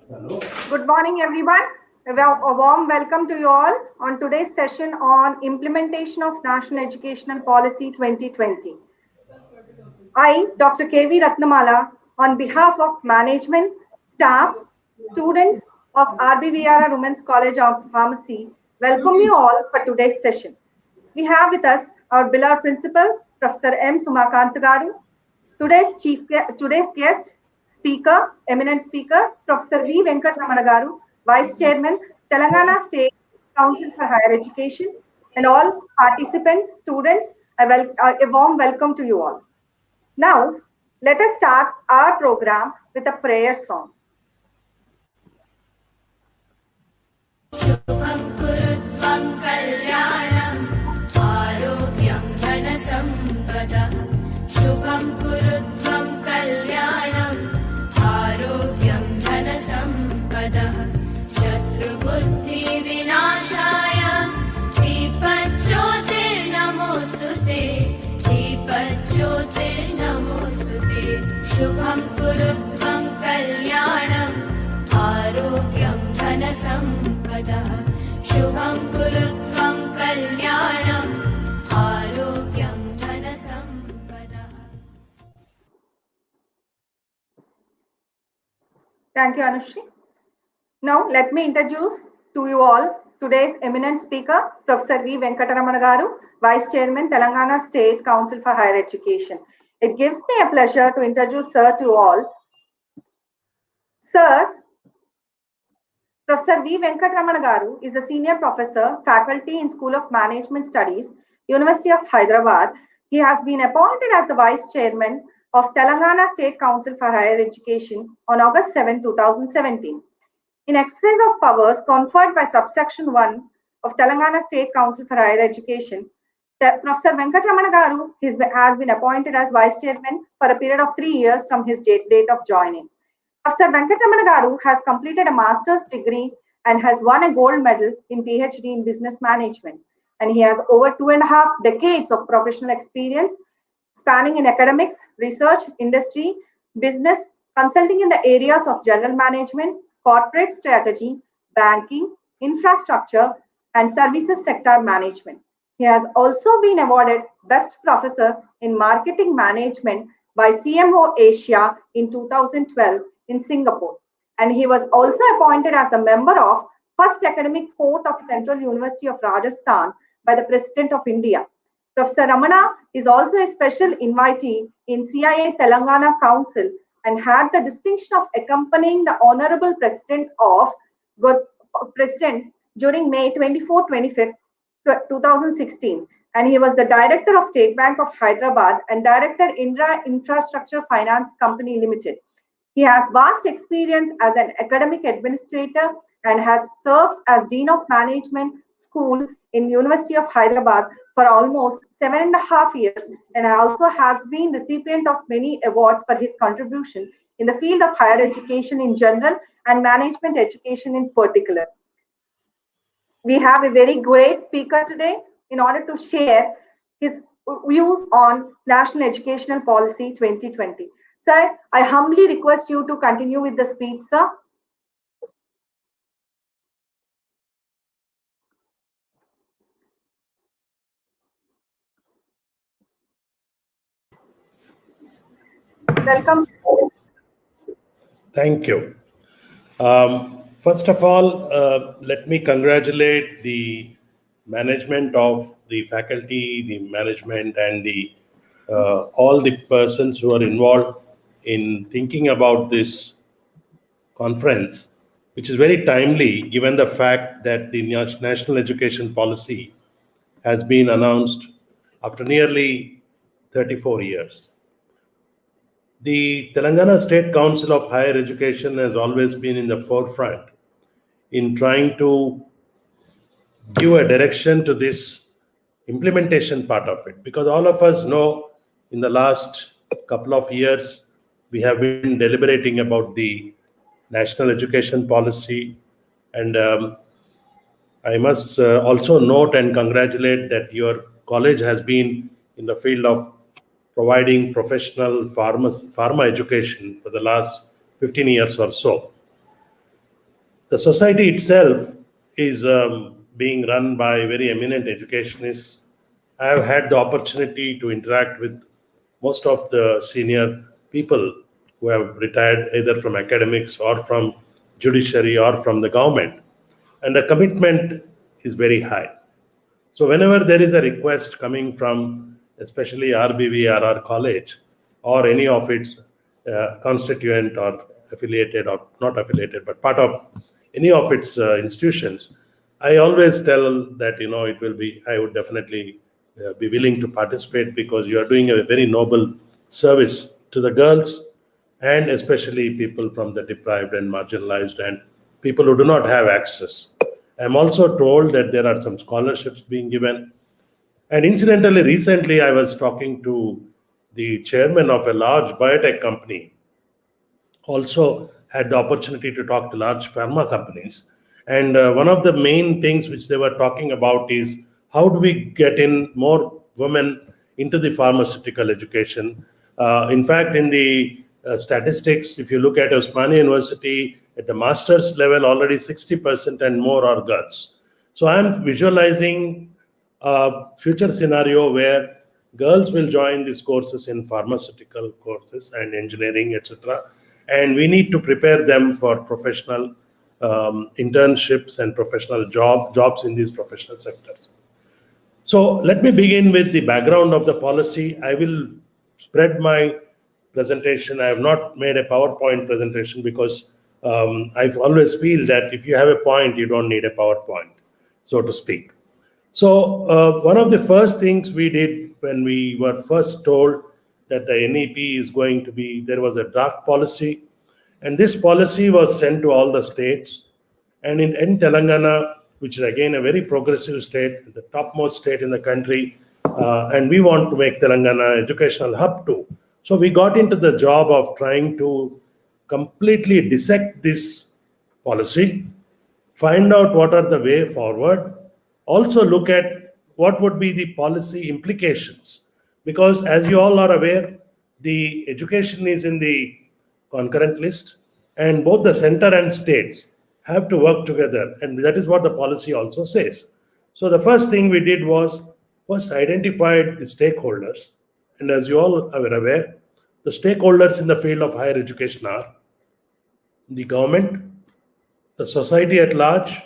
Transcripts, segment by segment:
Hello. Good morning, everyone. A warm welcome to you all on today's session on Implementation of National Educational Policy 2020. I, Dr. K.V. Ratnamala, on behalf of management, staff, students of RBVRR Women's College of Pharmacy, welcome you all for today's session. We have with us our beloved principal, Professor M. Sumakant Garu, today's guest speaker, eminent speaker, Professor V. Venkatramana Garu, Vice Chairman, Telangana State Council for Higher Education, and all participants, students, a warm welcome to you all. Now, let us start our program with a prayer song. शुभं कुरुत्वं कल्याणम् आरोग्यं धनसम्पदः शुभं कुरुत्वं कल्याणम् आरोग्यं धनसम्पदः शत्रुबुद्धिविनाशाय दीपज्योतिर्नमोऽस्तु ते दीपज्योतिर्नमोऽस्तु ते शुभं कुरुत्वं कल्याणम् आरोग्यं धनसम्पदः शुभं कुरुत्वं कल्याणम् आरोग्यं धनसम्पदः. Thank you, Anushri. Now, let me introduce to you all today's eminent speaker, Professor V. Venkatramana Garu, Vice Chairman, Telangana State Council for Higher Education. It gives me a pleasure to introduce Sir to all. Sir, Professor V. Venkatramana Garu is a senior professor, faculty in School of Management Studies, University of Hyderabad. He has been appointed as the Vice Chairman of Telangana State Council for Higher Education on August 7, 2017. In exercise of powers conferred by subsection 1 of Telangana State Council for Higher Education, Professor Venkatramana Garu has been appointed as Vice Chairman for a period of 3 years from his date of joining. Professor Venkatramana Garu has completed a master's degree and has won a gold medal in PhD in business management. And he has over 2.5 decades of professional experience spanning in academics, research, industry, business, consulting in the areas of general management, corporate strategy, banking, infrastructure, and services sector management. He has also been awarded Best Professor in Marketing Management by CMO Asia in 2012 in Singapore. And he was also appointed as a member of First Academic Court of Central University of Rajasthan by the President of India. Professor Ramana is also a special invitee in CIA Telangana Council and had the distinction of accompanying the Honorable President during May 24-25, 2016. And he was the Director of State Bank of Hyderabad and Director Indra Infrastructure Finance Company Limited. He has vast experience as an academic administrator and has served as Dean of Management School in University of Hyderabad for almost 7.5 years, and also has been recipient of many awards for his contribution in the field of higher education in general and management education in particular. We have a very great speaker today in order to share his views on National Educational Policy 2020. Sir, I humbly request you to continue with the speech, sir. Welcome. Thank you. First of all, let me congratulate the management of the faculty, the management, and the all the persons who are involved in thinking about this conference, which is very timely given the fact that the national education policy has been announced after nearly 34 years. The Telangana State Council of Higher Education has always been in the forefront in trying to give a direction to this implementation part of it, because all of us know in the last couple of years we have been deliberating about the national education policy, and I must also note and congratulate that your college has been in the field of providing professional pharma education for the last 15 years or so. The society itself is being run by very eminent educationists. I have had the opportunity to interact with most of the senior people who have retired either from academics or from judiciary or from the government, and the commitment is very high. So whenever there is a request coming from especially RBV or our college or any of its constituent or affiliated or not affiliated, but part of any of its institutions, I always tell that, it will be, I would definitely be willing to participate because you are doing a very noble service to the girls and especially people from the deprived and marginalized and people who do not have access. I'm also told that there are some scholarships being given. And incidentally, recently I was talking to the chairman of a large biotech company, also had the opportunity to talk to large pharma companies. And one of the main things which they were talking about is how do we get in more women into the pharmaceutical education. In fact, in the statistics, if you look at Osmania University, at the master's level, already 60% and more are girls. So I'm visualizing a future scenario where girls will join these courses in pharmaceutical courses and engineering, etc. And we need to prepare them for professional internships and professional jobs in these professional sectors. So let me begin with the background of the policy. I will spread my presentation. I have not made a PowerPoint presentation because I always feel that if you have a point, you don't need a PowerPoint, so to speak. So one of the first things we did when we were first told that the NEP is going to be, there was a draft policy, and this policy was sent to all the states. And in Telangana, which is again a very progressive state, the topmost state in the country, and we want to make Telangana educational hub too. So we got into the job of trying to completely dissect this policy, find out what are the way forward, also look at what would be the policy implications. Because as you all are aware, the education is in the concurrent list, and both the center and states have to work together, and that is what the policy also says. So the first thing we did was first identified the stakeholders, and as you all are aware, the stakeholders in the field of higher education are the government, the society at large,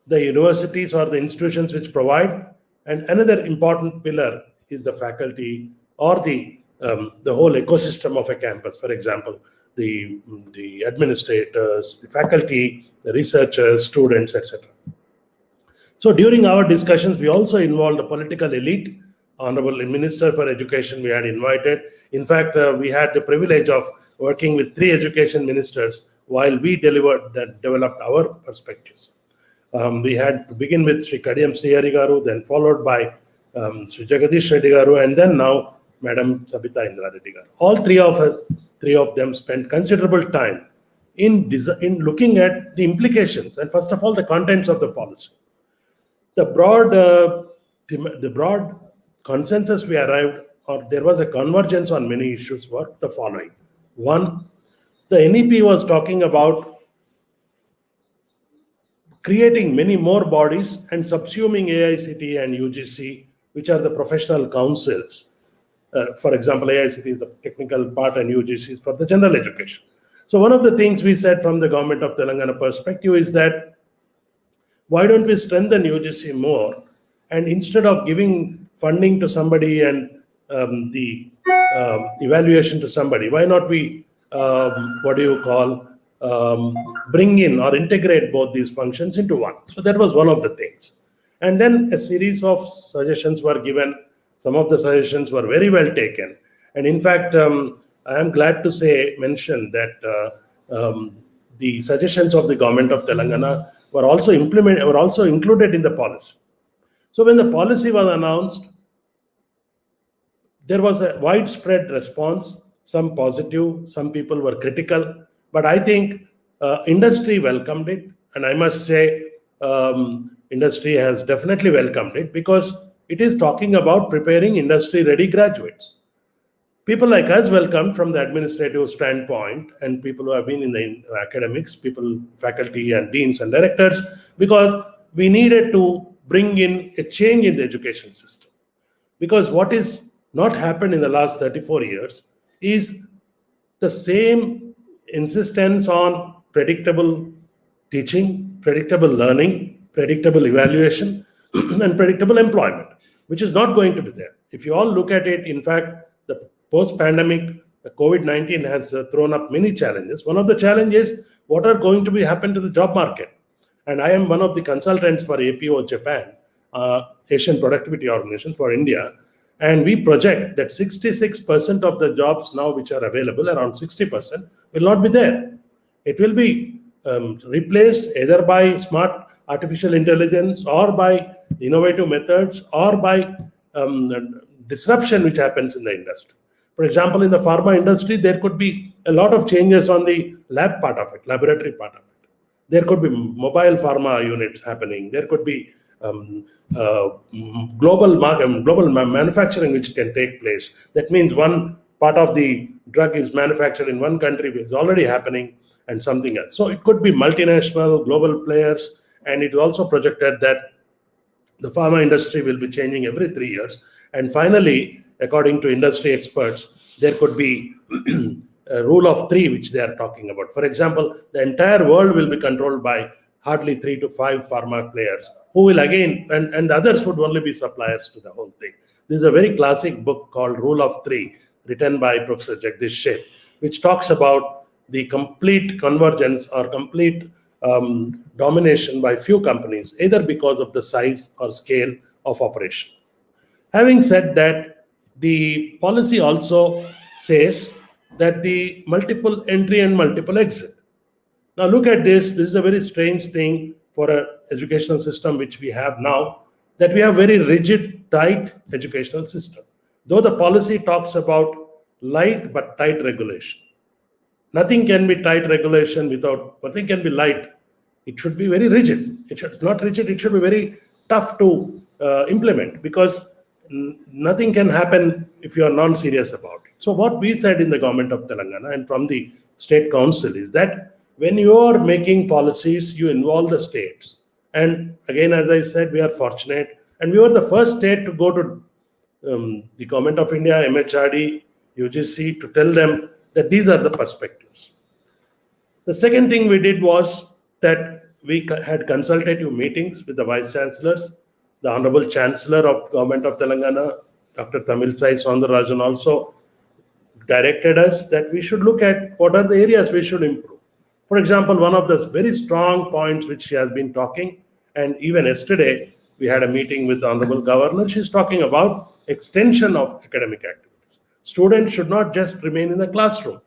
the universities or the institutions which provide, and another important pillar is the faculty or the whole ecosystem of a campus. For example, the administrators, the faculty, the researchers, students, etc. So during our discussions, we also involved the political elite. Honorable Minister for Education we had invited. In fact, we had the privilege of working with 3 education ministers while we developed our perspectives. We had to begin with Sri Kadiyam Srihari Garu, then followed by Sri Jagadish Reddy Garu, and then now Madam Sabita Indra Reddy Garu. All three of them spent considerable time in looking at the implications and first of all the contents of the policy. The broad consensus we arrived, or there was a convergence on many issues, were the following. One, the NEP was talking about creating many more bodies and subsuming AICTE and UGC, which are the professional councils. For example, AICTE is the technical part and UGC is for the general education. So one of the things we said from the government of Telangana perspective is that why don't we strengthen UGC more, and instead of giving funding to somebody and the evaluation to somebody, why not we bring in or integrate both these functions into one? So that was one of the things. And then a series of suggestions were given. Some of the suggestions were very well taken. And in fact, I am glad to mention that the suggestions of the government of Telangana were also included in the policy. So when the policy was announced, there was a widespread response, some positive, some people were critical, but I think industry welcomed it. And I must say, industry has definitely welcomed it because it is talking about preparing industry-ready graduates. People like us will come from the administrative standpoint, and people who have been in the academics, people, faculty and deans and directors, because we needed to bring in a change in the education system. Because what is not happened in the last 34 years is the same insistence on predictable teaching, predictable learning, predictable evaluation, and predictable employment, which is not going to be there. If you all look at it, in fact, the post-pandemic, the COVID-19 has thrown up many challenges. One of the challenges, what are going to be happen to the job market? And I am one of the consultants for APO Japan, Asian Productivity Organization for India. And we project that 66% of the jobs now which are available, around 60%, will not be there. It will be replaced either by smart artificial intelligence or by innovative methods or by disruption which happens in the industry. For example, in the pharma industry, there could be a lot of changes on the lab part of it, laboratory part of it. There could be mobile pharma units happening. There could be global manufacturing which can take place. That means one part of the drug is manufactured in one country, which is already happening, and something else. So it could be multinational, global players, and it is also projected that the pharma industry will be changing every 3 years. And finally, according to industry experts, there could be a rule of three, which they are talking about. For example, the entire world will be controlled by hardly 3 to 5 pharma players, who will again, and others would only be suppliers to the whole thing. This is a very classic book called Rule of Three, written by Professor Jagdish Sheth, which talks about the complete convergence or complete domination by few companies, either because of the size or scale of operation. Having said that, the policy also says that the multiple entry and multiple exit. Now look at this. This is a very strange thing for an educational system which we have now, that we have very rigid, tight educational system. Though the policy talks about light but tight regulation. Nothing can be tight regulation without, nothing can be light. It should be very rigid. It should not rigid, it should be very tough to implement, because nothing can happen if you are non-serious about it. So what we said in the government of Telangana and from the state council is that when you are making policies, you involve the states. And again, as I said, we are fortunate, and we were the first state to go to the government of India, MHRD, UGC, to tell them that these are the perspectives. The second thing we did was that we had consultative meetings with the vice chancellors. The Honorable Chancellor of Government of Telangana, Dr. Tamilsai Soundararajan, also directed us that we should look at what are the areas we should improve. For example, one of the very strong points which she has been talking, and even yesterday we had a meeting with the Honorable Governor, she's talking about extension of academic activities. Students should not just remain in the classroom.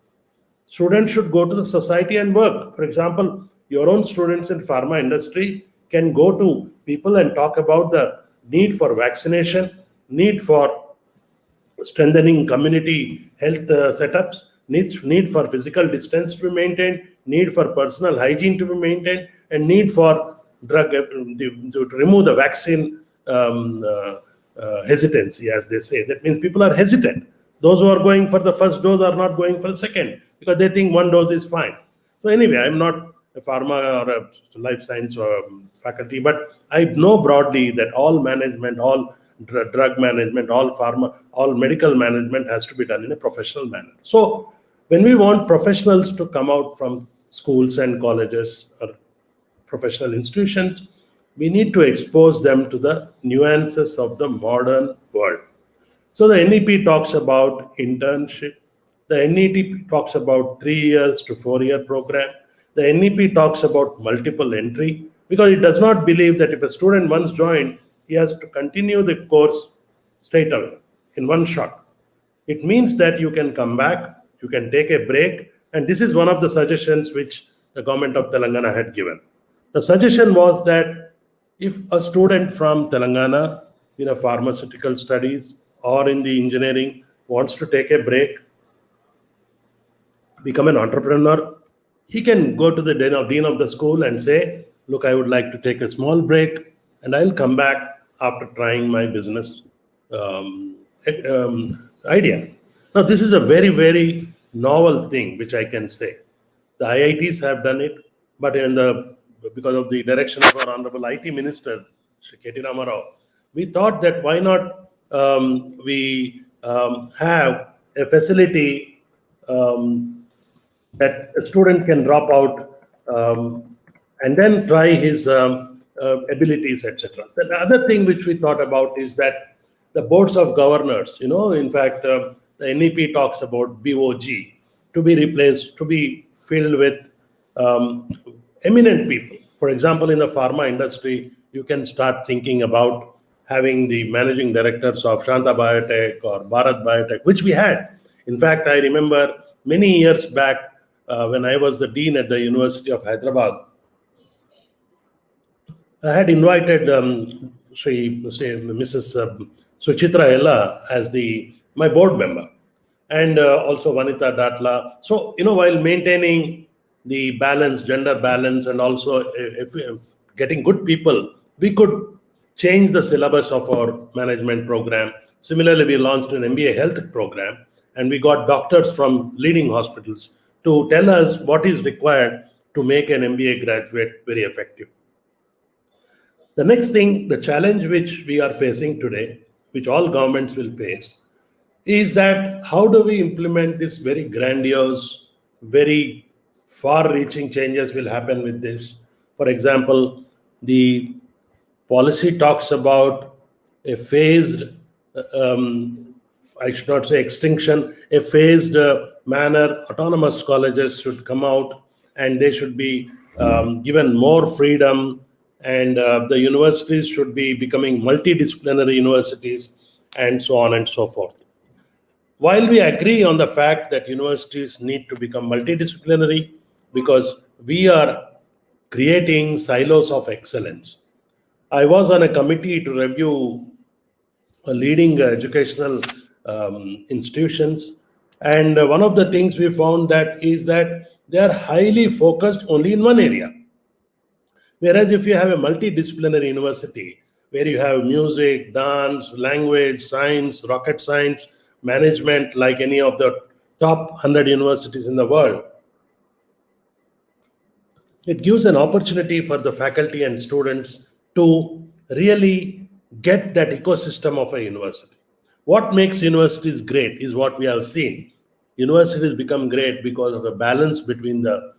Students should go to the society and work. For example, your own students in pharma industry can go to people and talk about the need for vaccination, need for strengthening community health setups, need for physical distance to be maintained, need for personal hygiene to be maintained, and need for drug to remove the vaccine hesitancy, as they say. That means people are hesitant. Those who are going for the first dose are not going for the second because they think one dose is fine. So anyway, I'm not a pharma or a life science or faculty, but I know broadly that all management, all drug management, all pharma, all medical management has to be done in a professional manner. So when we want professionals to come out from schools and colleges or professional institutions, we need to expose them to the nuances of the modern world. So the NEP talks about internship. The NEP talks about 3 years to 4 year program. The NEP talks about multiple entry, because it does not believe that if a student once joined, he has to continue the course straight away in one shot. It means that you can come back, you can take a break, and this is one of the suggestions which the government of Telangana had given. The suggestion was that if a student from Telangana in a pharmaceutical studies or in the engineering wants to take a break, become an entrepreneur, he can go to the dean of the school and say, look, I would like to take a small break and I'll come back after trying my business idea. Now, this is a very, very novel thing, which I can say. The IITs have done it, but because of the direction of our Honorable IT Minister, Shri K.T. Ramarao, we thought that why not we have a facility that a student can drop out and then try his abilities, etc. The other thing which we thought about is that the boards of governors, in fact, the NEP talks about BOG to be replaced, to be filled with eminent people. For example, in the pharma industry, you can start thinking about having the managing directors of Shanta Biotech or Bharat Biotech, which we had. In fact, I remember many years back when I was the dean at the University of Hyderabad, I had invited Mrs. Suchitra Ella as my board member, and also Vanita Datla. So, while maintaining the balance, gender balance, and also getting good people, we could change the syllabus of our management program. Similarly, we launched an MBA health program, and we got doctors from leading hospitals to tell us what is required to make an MBA graduate very effective. The next thing, the challenge which we are facing today, which all governments will face, is that how do we implement this very grandiose, very far-reaching changes will happen with this. For example, the policy talks about a phased, I should not say extinction, a phased manner. Autonomous colleges should come out and they should be given more freedom, and the universities should be becoming multidisciplinary universities, and so on and so forth. While we agree on the fact that universities need to become multidisciplinary because we are creating silos of excellence. I was on a committee to review leading educational institutions, and one of the things we found that is that they are highly focused only in one area. Whereas if you have a multidisciplinary university where you have music, dance, language, science, rocket science, management, like any of the top 100 universities in the world, it gives an opportunity for the faculty and students to really get that ecosystem of a university. What makes universities great is what we have seen. Universities become great because of a balance between the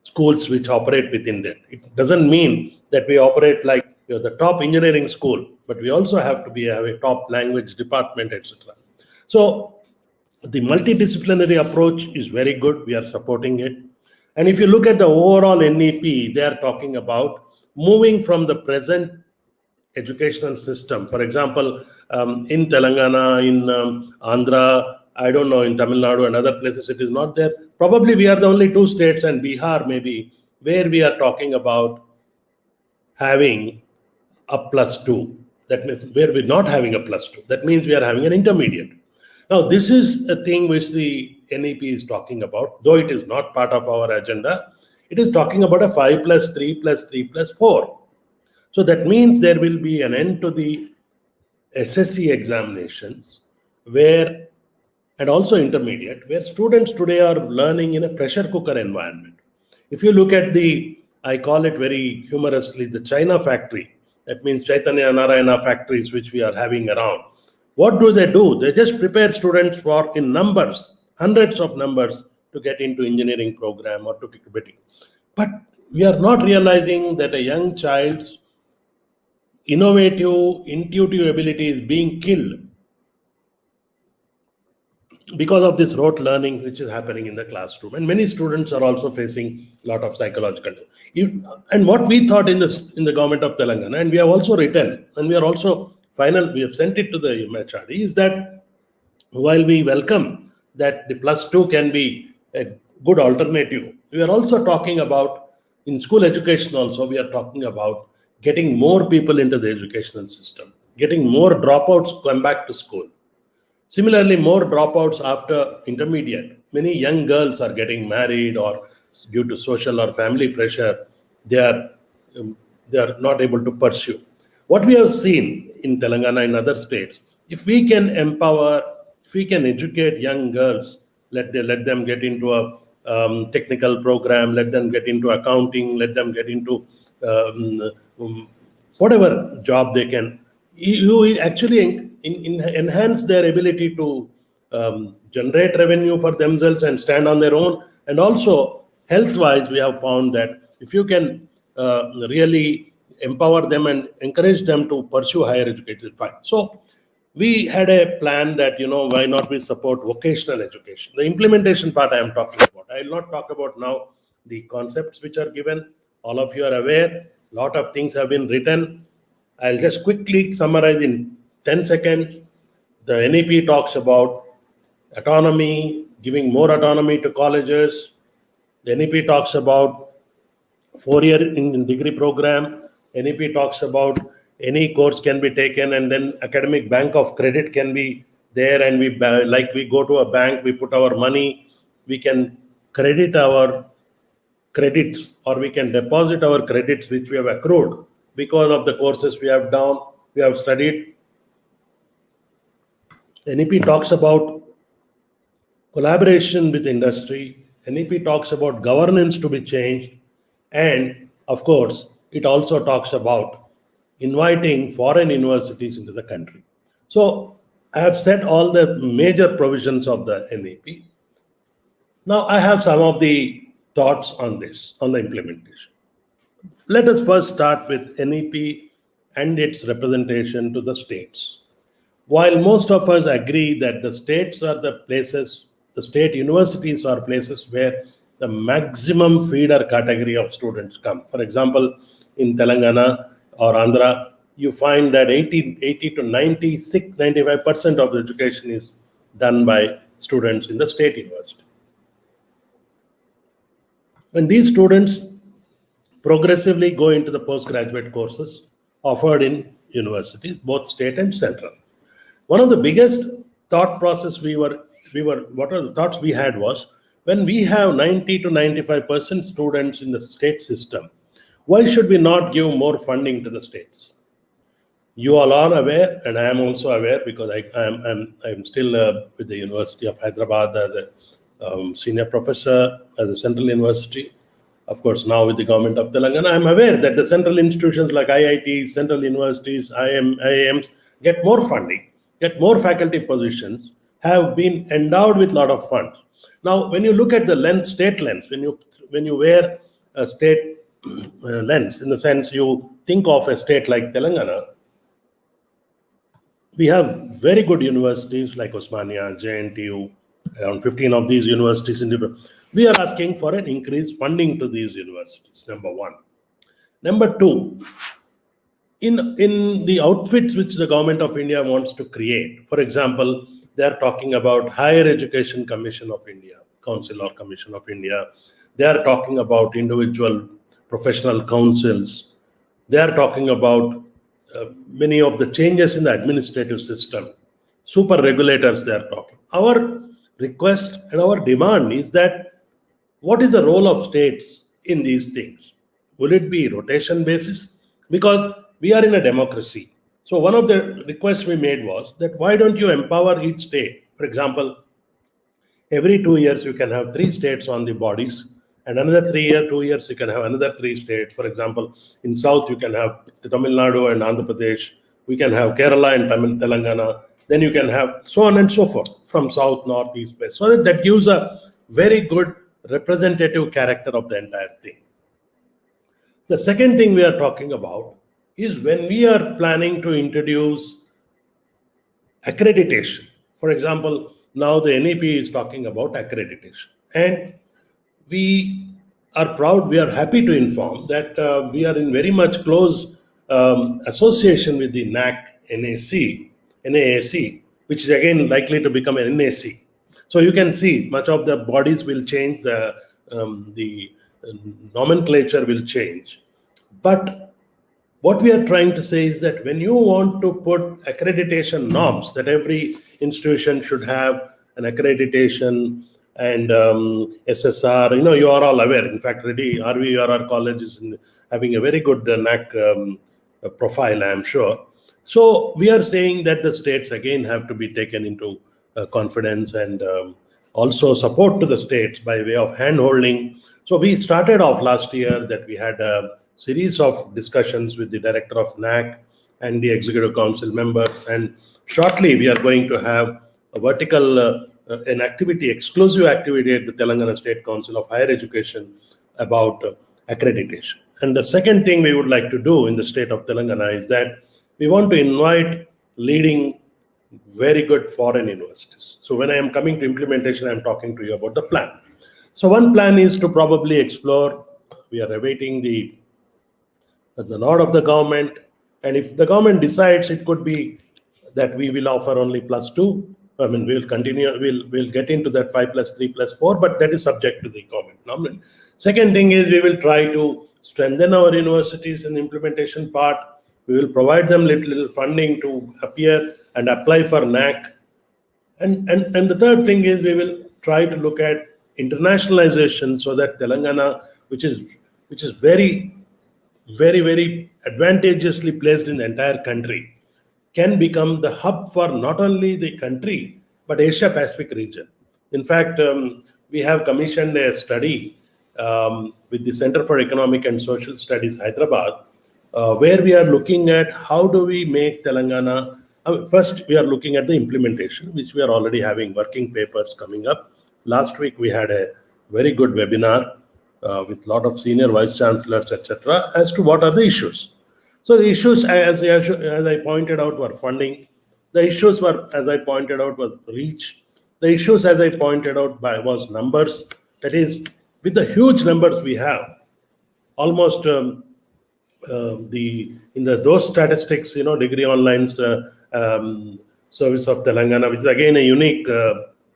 schools which operate within that. It doesn't mean that we operate like the top engineering school, but we also have to have a top language department, etc. So the multidisciplinary approach is very good. We are supporting it. And if you look at the overall NEP, they are talking about moving from the present educational system. For example, in Telangana, in Andhra, I don't know, in Tamil Nadu and other places, it is not there. Probably we are the only two states, and Bihar maybe, where we are talking about having a +2. That means where we're not having a +2. That means we are having an intermediate. Now, this is a thing which the NEP is talking about, though it is not part of our agenda. It is talking about a 5+3+3+4. So that means there will be an end to the SSC examinations and also intermediate, where students today are learning in a pressure cooker environment. If you look at I call it very humorously, the China factory, that means Chaitanya Narayana factories, which we are having around. What do? They just prepare students in numbers, hundreds of numbers, to get into engineering program or to quitting. But we are not realizing that a young child's innovative, intuitive ability is being killed because of this rote learning which is happening in the classroom. And many students are also facing a lot of psychological. And what we thought in the government of Telangana, and we have also written, and we have sent it to the MHRD, is that while we welcome that the +2 can be a good alternative, we are also talking about, in school education also, we are talking about getting more people into the educational system, getting more dropouts come back to school. Similarly, more dropouts after intermediate. Many young girls are getting married, or due to social or family pressure, they are not able to pursue. What we have seen in Telangana and other states, if we can empower if we can educate young girls, let them get into a technical program, let them get into accounting, let them get into whatever job they can. You actually enhance their ability to generate revenue for themselves and stand on their own. And also, health-wise, we have found that if you can really empower them and encourage them to pursue higher education, fine. So we had a plan that, why not we support vocational education? The implementation part I am talking about. I will not talk about now the concepts which are given. All of you are aware. A lot of things have been written. I'll just quickly summarize in 10 seconds. The NEP talks about autonomy, giving more autonomy to colleges. The NEP talks about 4-year in degree program. NEP talks about any course can be taken and then academic bank of credit can be there, and we go to a bank, we put our money, we can credit our credits, or we can deposit our credits which we have accrued because of the courses we have done, we have studied. NEP talks about collaboration with industry. NEP talks about governance to be changed. And of course, it also talks about inviting foreign universities into the country. So I have said all the major provisions of the NEP. Now I have some of the thoughts on this, on the implementation. Let us first start with NEP and its representation to the states. While most of us agree that the states are the places, the state universities are places where the maximum feeder category of students come. For example, in Telangana or Andhra, you find that 80 to 95% of the education is done by students in the state university. And these students progressively go into the postgraduate courses offered in universities, both state and central. One of the biggest thought process what are the thoughts we had was, when we have 90 to 95% students in the state system, why should we not give more funding to the states? You all are aware, and I am also aware because I'm still with the University of Hyderabad as a senior professor at the Central University. Of course, now with the government of Telangana, I'm aware that the central institutions like IITs, central universities, IIMs get more funding, get more faculty positions, have been endowed with a lot of funds. Now, when you look at the lens, state lens, when you wear a state lens, in the sense you think of a state like Telangana, we have very good universities like Osmania, JNTU, around 15 of these universities in the. We are asking for an increased funding to these universities, number one. Number two, in the outfits which the government of India wants to create, for example, they are talking about Higher Education Commission of India, Council or Commission of India. They are talking about individual professional councils. They are talking about many of the changes in the administrative system, super regulators they are talking. Our request and our demand is that, what is the role of states in these things? Will it be rotation basis? Because we are in a democracy. So one of the requests we made was that, why don't you empower each state? For example, every 2 years you can have 3 states on the bodies, and another 2 years you can have another 3 states. For example, in South you can have Tamil Nadu and Andhra Pradesh. We can have Kerala and Telangana. Then you can have so on and so forth from South, North, East, West. So that gives a very good representative character of the entire thing. The second thing we are talking about is when we are planning to introduce accreditation. For example, now the NEP is talking about accreditation. And we are proud, we are happy to inform that we are in very much close association with the NAAC, which is again likely to become an NAC. So you can see much of the bodies will change, the nomenclature will change. But what we are trying to say is that when you want to put accreditation norms, that every institution should have an accreditation and SSR, you are all aware. In fact, RVRR College is having a very good NAC profile, I am sure. So we are saying that the states again have to be taken into confidence and also support to the states by way of hand-holding. So we started off last year that we had a series of discussions with the director of NAC and the executive council members, and shortly we are going to have a vertical an activity, exclusive activity at the Telangana State Council of Higher Education about accreditation. And the second thing we would like to do in the state of Telangana is that we want to invite leading very good foreign universities. So when I am coming to implementation, I am talking to you about the plan. So one plan is to probably explore, we are awaiting the nod of the government, and if the government decides, it could be that we will offer only +2. I mean, we'll continue, we'll get into that 5+3+4, but that is subject to the government normally. Second thing is we will try to strengthen our universities in the implementation part. We will provide them little funding to appear and apply for NAC. And the third thing is we will try to look at internationalization so that Telangana, which is very, very, very advantageously placed in the entire country, can become the hub for not only the country, but Asia Pacific region. In fact, we have commissioned a study with the Center for Economic and Social Studies, Hyderabad, where we are looking at how do we make Telangana. First, we are looking at the implementation, which we are already having working papers coming up. Last week, we had a very good webinar with a lot of senior vice chancellors, etc., as to what are the issues. So the issues, as I pointed out, were funding. The issues were, as I pointed out, was reach. The issues, as I pointed out, was numbers. That is, with the huge numbers we have, almost those statistics, Degree Online's service of Telangana, which is again a unique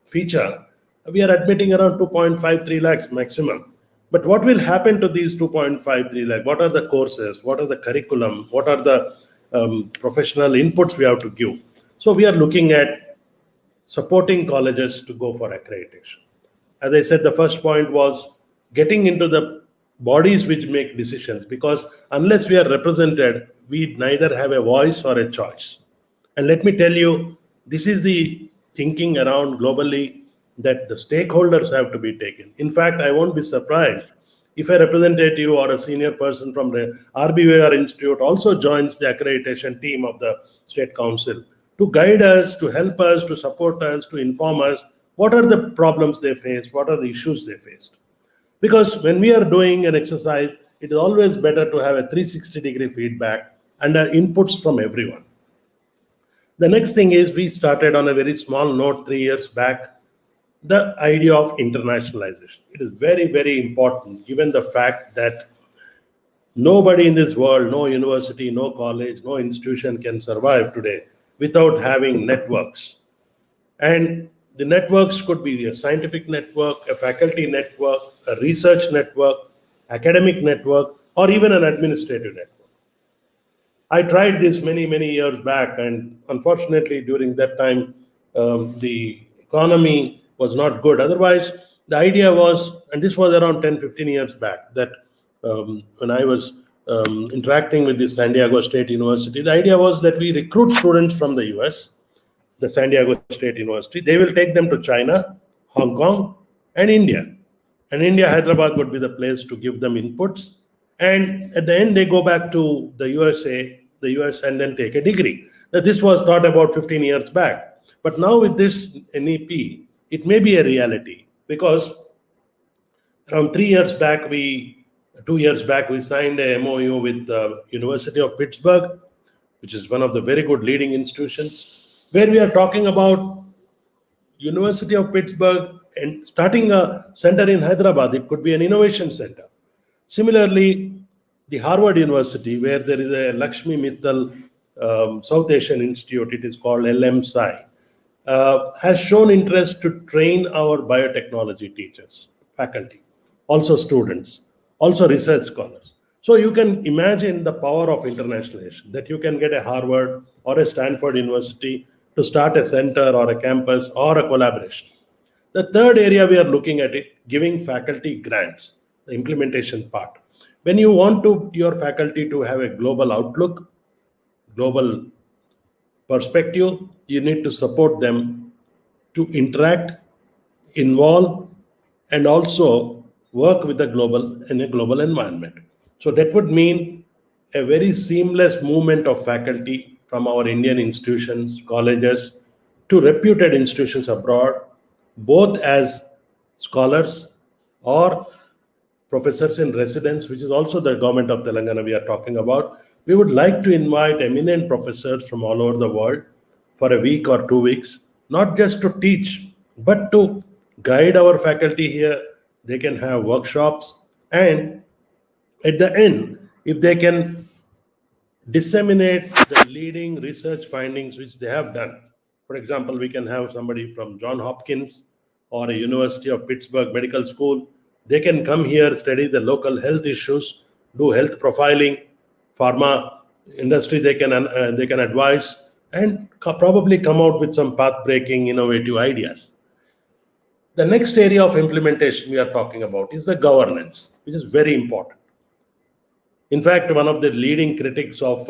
feature, we are admitting around 2.53 lakhs maximum. But what will happen to these 2.53 lakh? What are the courses? What are the curriculum? What are the professional inputs we have to give? So we are looking at supporting colleges to go for accreditation. As I said, the first point was getting into the bodies which make decisions, because unless we are represented, we neither have a voice or a choice. And let me tell you, this is the thinking around globally, that the stakeholders have to be taken. In fact, I won't be surprised if a representative or a senior person from the RBVR Institute also joins the accreditation team of the State Council to guide us, to help us, to support us, to inform us what are the problems they face, what are the issues they faced. Because when we are doing an exercise, it is always better to have a 360-degree feedback and inputs from everyone. The next thing is we started on a very small note 3 years back, the idea of internationalization. It is very, very important given the fact that nobody in this world, no university, no college, no institution can survive today without having networks. And the networks could be a scientific network, a faculty network, a research network, academic network, or even an administrative network. I tried this many, many years back, and unfortunately during that time, the economy was not good. Otherwise, the idea was, and this was around 10-15 years back, that when I was interacting with the San Diego State University, the idea was that we recruit students from the US, the San Diego State University. They will take them to China, Hong Kong, and India. And India, Hyderabad would be the place to give them inputs. And at the end, they go back to the US, and then take a degree. Now, this was thought about 15 years back. But now with this NEP, it may be a reality, because around 2 years back, we signed a MOU with the University of Pittsburgh, which is one of the very good leading institutions, where we are talking about University of Pittsburgh and starting a center in Hyderabad. It could be an innovation center. Similarly, the Harvard University, where there is a Lakshmi Mittal South Asian Institute, it is called LMSci, has shown interest to train our biotechnology teachers, faculty, also students, also research scholars. So you can imagine the power of internationalization, that you can get a Harvard or a Stanford University to start a center or a campus or a collaboration. The third area we are looking at it, giving faculty grants, the implementation part. When you want your faculty to have a global outlook, global perspective, you need to support them to interact, involve, and also work with the global in a global environment. So that would mean a very seamless movement of faculty from our Indian institutions, colleges, to reputed institutions abroad, both as scholars or professors in residence, which is also the government of Telangana we are talking about. We would like to invite eminent professors from all over the world for a week or 2 weeks, not just to teach, but to guide our faculty here. They can have workshops, and at the end, if they can disseminate the leading research findings which they have done. For example, we can have somebody from Johns Hopkins or a University of Pittsburgh Medical School. They can come here, study the local health issues, do health profiling, pharma industry they can advise, and probably come out with some path-breaking, innovative ideas. The next area of implementation we are talking about is the governance, which is very important. In fact, one of the leading critics of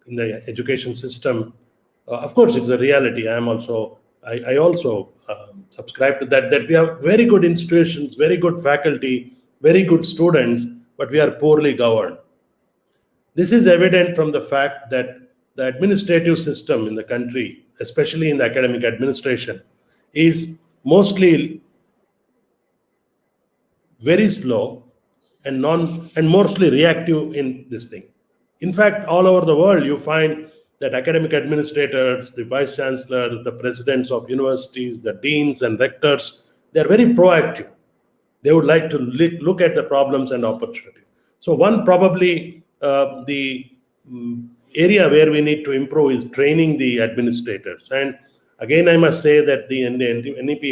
in the education system, of course, it's a reality. I also subscribe to that. That we have very good institutions, very good faculty, very good students, but we are poorly governed. This is evident from the fact that the administrative system in the country, especially in the academic administration, is mostly very slow and mostly reactive in this thing. In fact, all over the world, you find that academic administrators, the vice chancellors, the presidents of universities, the deans and rectors, they're very proactive. They would like to look at the problems and opportunities. So one probably the area where we need to improve is training the administrators. And again, I must say that the NEP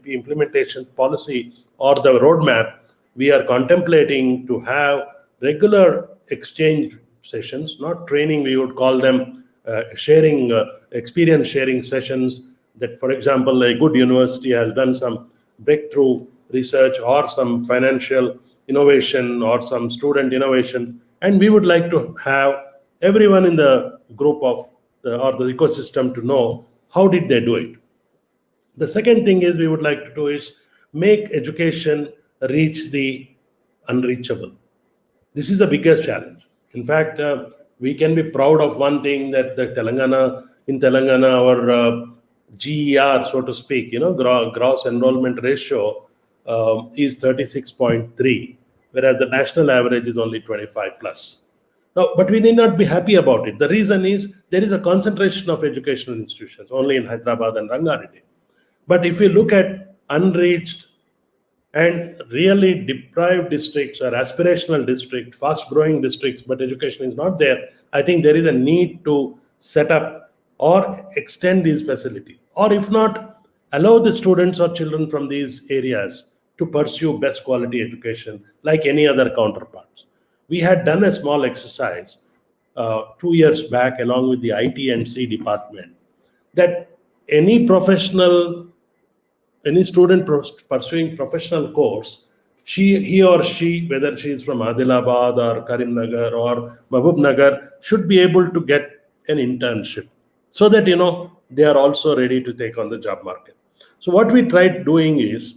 implementation policy or the roadmap, we are contemplating to have regular exchange sessions, not training, we would call them sharing, experience sharing sessions. That, for example, a good university has done some breakthrough research or some financial innovation or some student innovation, and we would like to have everyone in the group of or the ecosystem to know how did they do it. The second thing is we would like to do is make education reach the unreachable. This is the biggest challenge. In fact, we can be proud of one thing, that in Telangana, our GER, so to speak, gross enrollment ratio is 36.3, whereas the national average is only 25 plus. Now, but we need not be happy about it. The reason is there is a concentration of educational institutions only in Hyderabad and Rangareddy. But if you look at unreached and really deprived districts or aspirational districts, fast-growing districts, but education is not there, I think there is a need to set up or extend these facilities. Or if not, allow the students or children from these areas to pursue best quality education like any other counterparts. We had done a small exercise 2 years back along with the IT and C department, that any student pursuing professional course, he or she, whether she is from Adilabad or Karimnagar or Mahbubnagar, should be able to get an internship so that, they are also ready to take on the job market. So what we tried doing is,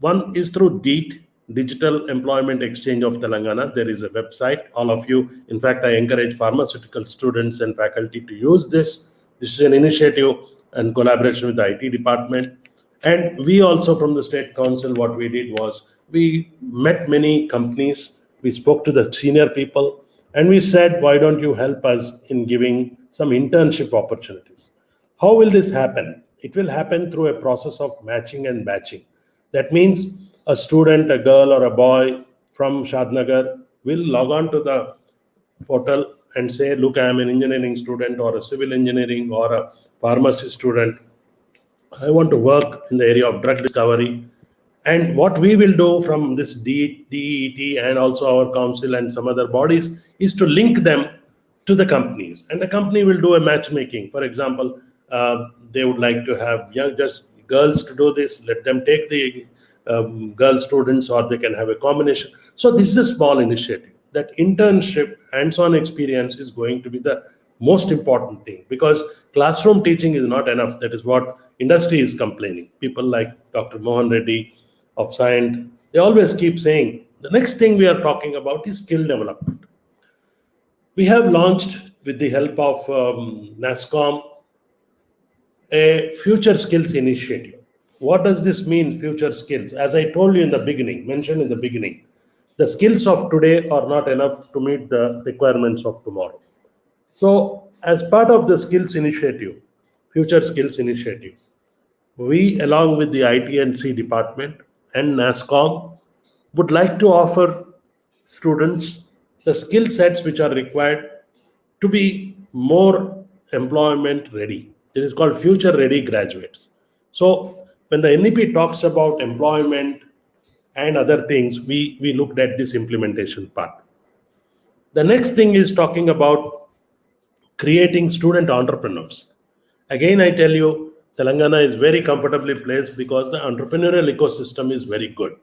one is through DEET, Digital Employment Exchange of Telangana. There is a website. All of you, in fact, I encourage pharmaceutical students and faculty to use this. This is an initiative and collaboration with the IT department. And we also, from the State Council, what we did was we met many companies, we spoke to the senior people, and we said, why don't you help us in giving some internship opportunities? How will this happen? It will happen through a process of matching and batching. That means a student, a girl or a boy from Shadnagar will log on to the portal and say, look, I am an engineering student or a civil engineering or a pharmacy student. I want to work in the area of drug discovery. And what we will do from this DET and also our council and some other bodies is to link them to the companies. And the company will do a matchmaking. For example, they would like to have just girls to do this. Let them take the girl students, or they can have a combination. So this is a small initiative. That internship, hands-on experience is going to be the most important thing, because classroom teaching is not enough. That is what industry is complaining. People like Dr. Mohan Reddy of Scient, they always keep saying, the next thing we are talking about is skill development. We have launched, with the help of NASSCOM, a future skills initiative. What does this mean, future skills? As I told you in the beginning, mentioned in the beginning, the skills of today are not enough to meet the requirements of tomorrow. So, as part of the skills initiative, future skills initiative, we, along with the IT&C department and NASSCOM, would like to offer students the skill sets which are required to be more employment ready. It is called future ready graduates. So when the NEP talks about employment and other things, we looked at this implementation part. The next thing is talking about creating student entrepreneurs. Again, I tell you, Telangana is very comfortably placed because the entrepreneurial ecosystem is very good.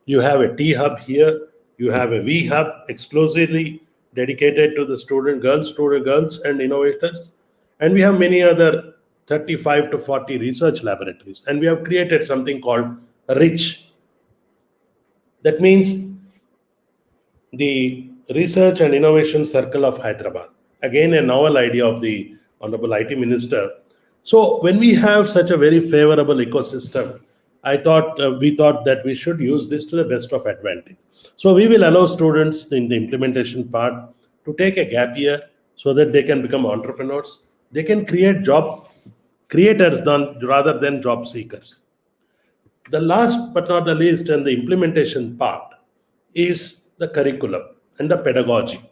You have a T Hub here, you have a V Hub exclusively dedicated to the student girls and innovators. And we have many other 35 to 40 research laboratories. And we have created something called RICH. That means the Research and Innovation Circle of Hyderabad. Again, a novel idea of the Honorable IT Minister. So when we have such a very favorable ecosystem, we thought that we should use this to the best of advantage. So we will allow students in the implementation part to take a gap year so that they can become entrepreneurs. They can create job creators rather than job seekers. The last but not the least, and the implementation part, is the curriculum and the pedagogy.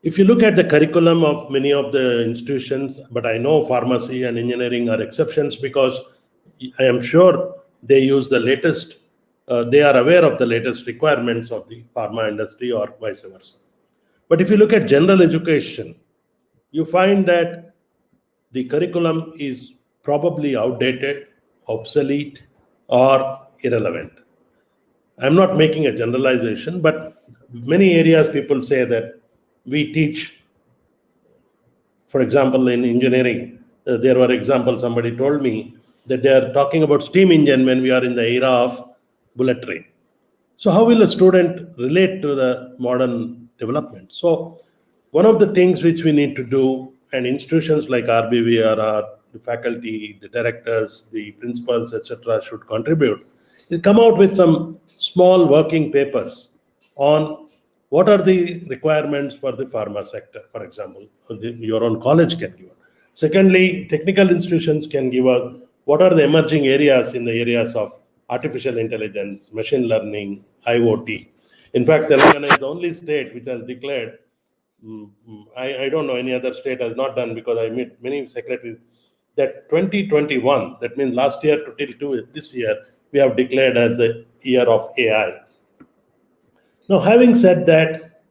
If you look at the curriculum of many of the institutions, but I know pharmacy and engineering are exceptions because I am sure they use the latest, they are aware of the latest requirements of the pharma industry or vice versa. But if you look at general education, you find that the curriculum is probably outdated, obsolete, or irrelevant. I'm not making a generalization, but many areas people say that we teach, for example, in engineering, there were examples, somebody told me that they are talking about steam engine when we are in the era of bullet train. So how will a student relate to the modern development? So one of the things which we need to do, and institutions like RBVRR, the faculty, the directors, the principals, etc., should contribute, is come out with some small working papers on what are the requirements for the pharma sector, for example, your own college can give. Secondly, technical institutions can give us what are the emerging areas in the areas of artificial intelligence, machine learning, IoT. In fact, Telangana is the only state which has declared, I don't know any other state has not done because I meet many secretaries, that 2021, that means last year to this year, we have declared as the year of AI. Now, having said that,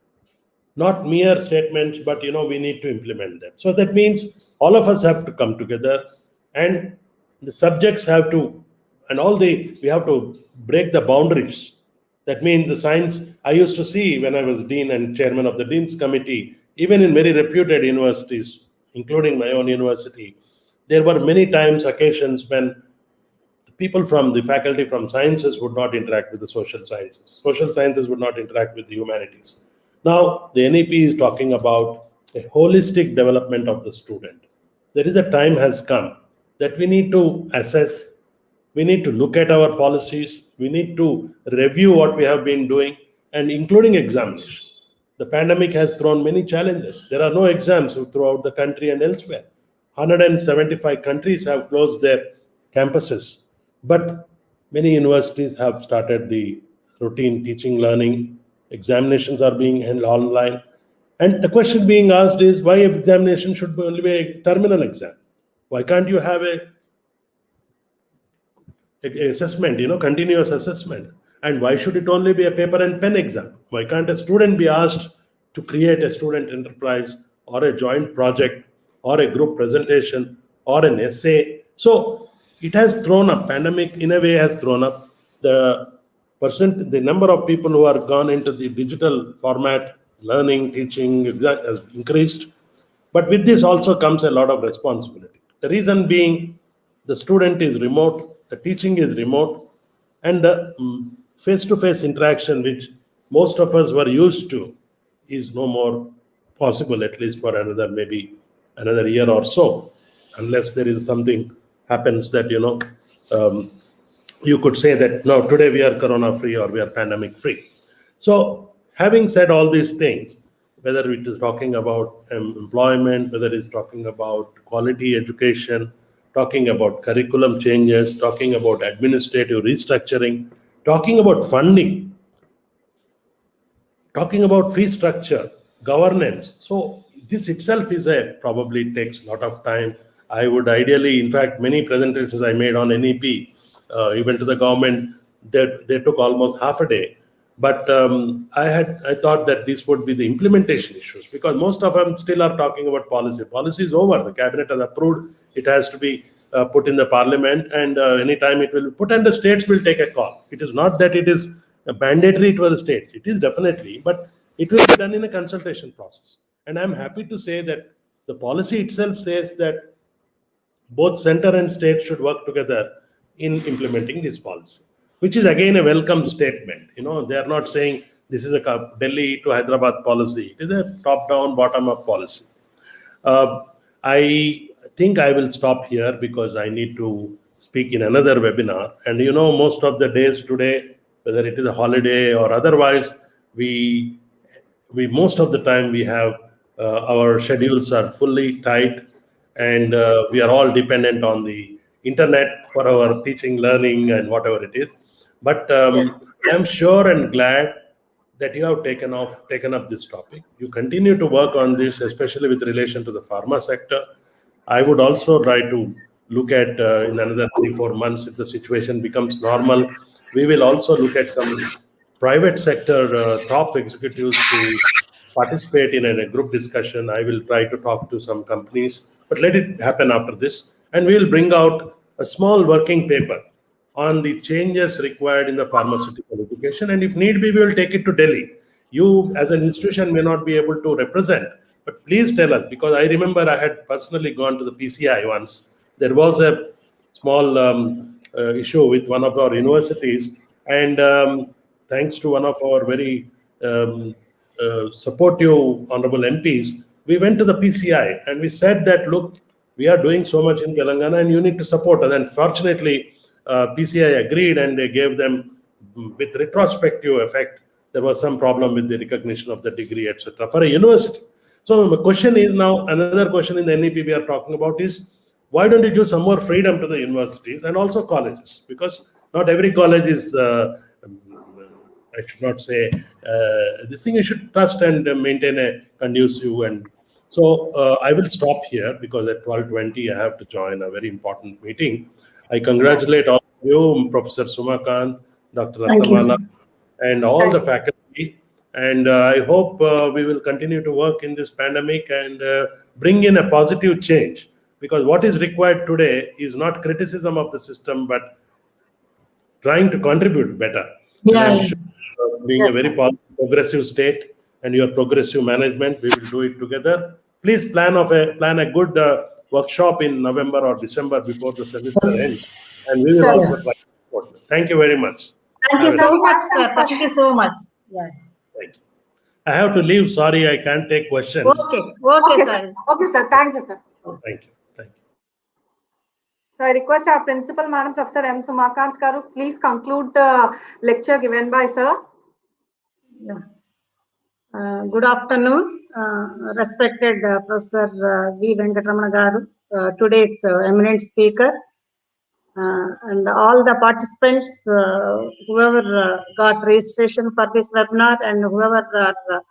not mere statements, but we need to implement that. So that means all of us have to come together, and the subjects have to, and we have to break the boundaries. That means the science, I used to see when I was dean and chairman of the Dean's Committee, even in very reputed universities, including my own university, there were many times, occasions when people from the faculty from sciences would not interact with the social sciences. Social sciences would not interact with the humanities. Now, the NEP is talking about a holistic development of the student. There is a time has come that we need to assess, we need to look at our policies, we need to review what we have been doing, and including examination. The pandemic has thrown many challenges. There are no exams throughout the country and elsewhere. 175 countries have closed their campuses. But many universities have started the routine teaching, learning. Examinations are being held online. And the question being asked is, why examination should only be a terminal exam? Why can't you have a assessment, continuous assessment? And why should it only be a paper and pen exam? Why can't a student be asked to create a student enterprise or a joint project or a group presentation or an essay? So it has thrown up, pandemic in a way has thrown up the number of people who are gone into the digital format, learning, teaching has increased. But with this also comes a lot of responsibility. The reason being, the student is remote, the teaching is remote, and the face-to-face interaction, which most of us were used to, is no more possible, at least for maybe another year or so, unless there is something happens that, you could say that, no, today we are corona free or we are pandemic free. So having said all these things, whether it is talking about employment, whether it's talking about quality education, talking about curriculum changes, talking about administrative restructuring, talking about funding, talking about fee structure, governance. So this itself is probably takes a lot of time. I would ideally, in fact, many presentations I made on NEP, even to the government, they took almost half a day. But I thought that this would be the implementation issues, because most of them still are talking about policy. Policy is over. The cabinet has approved. It has to be put in the parliament, and anytime it will be put, and the states will take a call. It is not that it is mandatory to the states. It is definitely, but it will be done in a consultation process. And I'm happy to say that the policy itself says that both center and state should work together in implementing this policy, which is again a welcome statement. They are not saying this is a Delhi to Hyderabad policy. It is a top-down, bottom-up policy. I think I will stop here because I need to speak in another webinar. And most of the days today, whether it is a holiday or otherwise, we most of the time we have our schedules are fully tight, and we are all dependent on the internet for our teaching, learning, and whatever it is. But I'm sure and glad that you have taken up this topic. You continue to work on this, especially with relation to the pharma sector. I would also try to look at in another 3-4 months, if the situation becomes normal, we will also look at some private sector top executives to participate in a group discussion. I will try to talk to some companies, but let it happen after this. And we will bring out a small working paper on the changes required in the pharmaceutical education. And if need be, we will take it to Delhi. You as an institution may not be able to represent, but please tell us, because I remember I had personally gone to the PCI once. There was a small issue with one of our universities, and thanks to one of our very supportive honorable MPs, we went to the PCI and we said that, look, we are doing so much in Telangana and you need to support us. And fortunately, PCI agreed, and they gave them, with retrospective effect, there was some problem with the recognition of the degree, etc., for a university. So the question is now, another question in the NEP we are talking about is, why don't you give some more freedom to the universities and also colleges? Because not every college is, I should not say, this thing you should trust and maintain a conducive. And so I will stop here because at 12:20 I have to join a very important meeting. I congratulate all of you, Professor Sumakant, Dr. Rattamala, and all the faculty. And I hope we will continue to work in this pandemic and bring in a positive change. Because what is required today is not criticism of the system, but trying to contribute better. And I'm sure, being a very progressive state and your progressive management, we will do it together. Please plan a good workshop in November or December before the semester ends, and we will also try to support them. Thank you very much. Thank you so much, sir. Thank you so much. Yeah. Thank you. I have to leave. Sorry, I can't take questions. Okay, sir. Okay, sir. Thank you, sir. Thank you. Thank you. So I request our principal, Madam Professor M. Sumakant Garu, please conclude the lecture given by sir. Yeah. Good afternoon, respected Professor V. Venkatramana Garu, today's eminent speaker, and all the participants, whoever got registration for this webinar and whoever are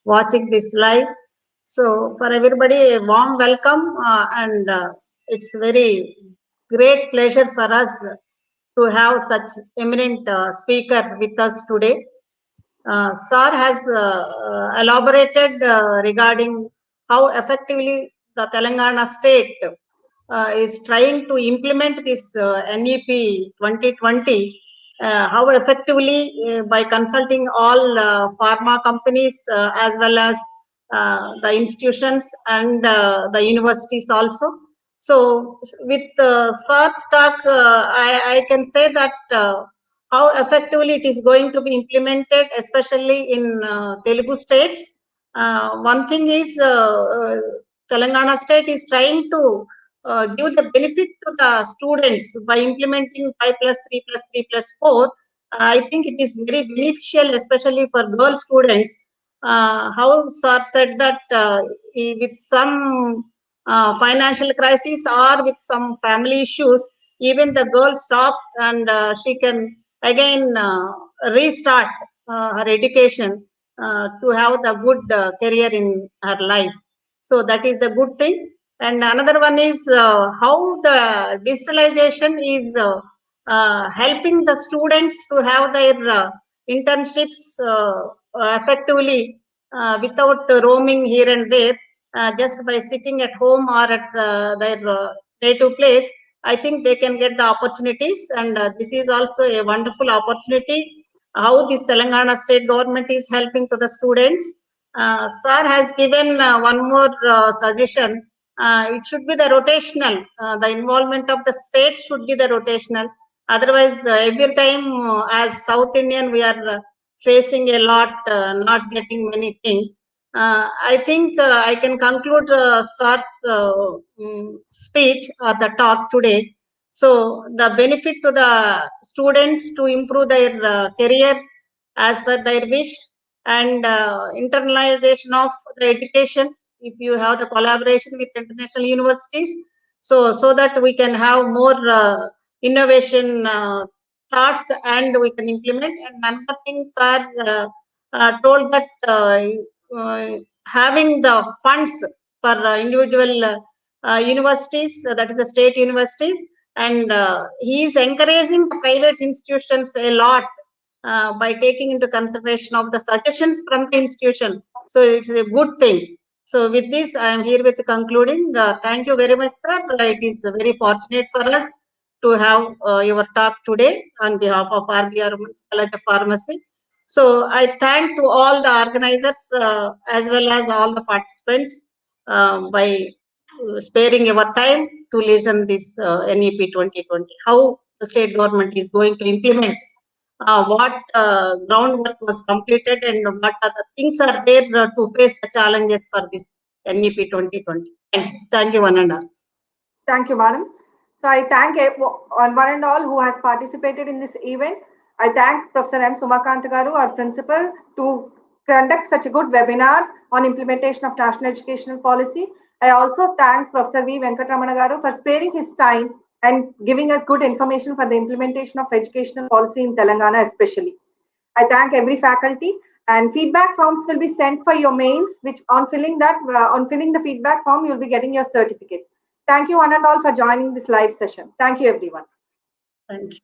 watching this live. So for everybody, a warm welcome, and it's very great pleasure for us to have such eminent speaker with us today. Sir has elaborated regarding how effectively the Telangana state is trying to implement this NEP 2020, how effectively by consulting all pharma companies as well as the institutions and the universities also. So with Sir's talk, I can say that how effectively it is going to be implemented, especially in Telugu states. One thing is Telangana state is trying to give the benefit to the students by implementing 5+3+3+4. I think it is very beneficial, especially for girl students. How Sir said that with some financial crisis or with some family issues, even the girl stop and she can again restart her education to have the good career in her life. So that is the good thing. And another one is how the digitalization is helping the students to have their internships effectively without roaming here and there, just by sitting at home or at their native place. I think they can get the opportunities, and this is also a wonderful opportunity. How this Telangana state government is helping to the students. Sir has given one more suggestion. It should be the rotational. The involvement of the states should be the rotational. Otherwise, every time as South Indian, we are facing a lot, not getting many things. I think I can conclude Sir's speech or the talk today. So the benefit to the students to improve their career as per their wish, and internalization of the education if you have the collaboration with international universities, so that we can have more innovation thoughts and we can implement. And another things are told that having the funds for individual universities, that is the state universities, and he is encouraging private institutions a lot by taking into consideration of the suggestions from the institution. So it's a good thing. So with this, I am here with concluding. Thank you very much, sir. It is very fortunate for us to have your talk today on behalf of RBR Women's College of Pharmacy. So I thank to all the organizers as well as all the participants by sparing your time to listen this NEP 2020, how the state government is going to implement what groundwork was completed and what other things are there to face the challenges for this NEP 2020. Thank you, one and all. Thank you, madam. So I thank one and all who has participated in this event. I thank Professor M. Sumakant Garu, our principal, to conduct such a good webinar on implementation of national educational policy. I also thank Professor V. Venkatramana Garu for sparing his time and giving us good information for the implementation of educational policy in Telangana especially. I thank every faculty, and feedback forms will be sent for your mains, which on filling the feedback form, you'll be getting your certificates. Thank you one and all for joining this live session. Thank you, everyone. Thank you.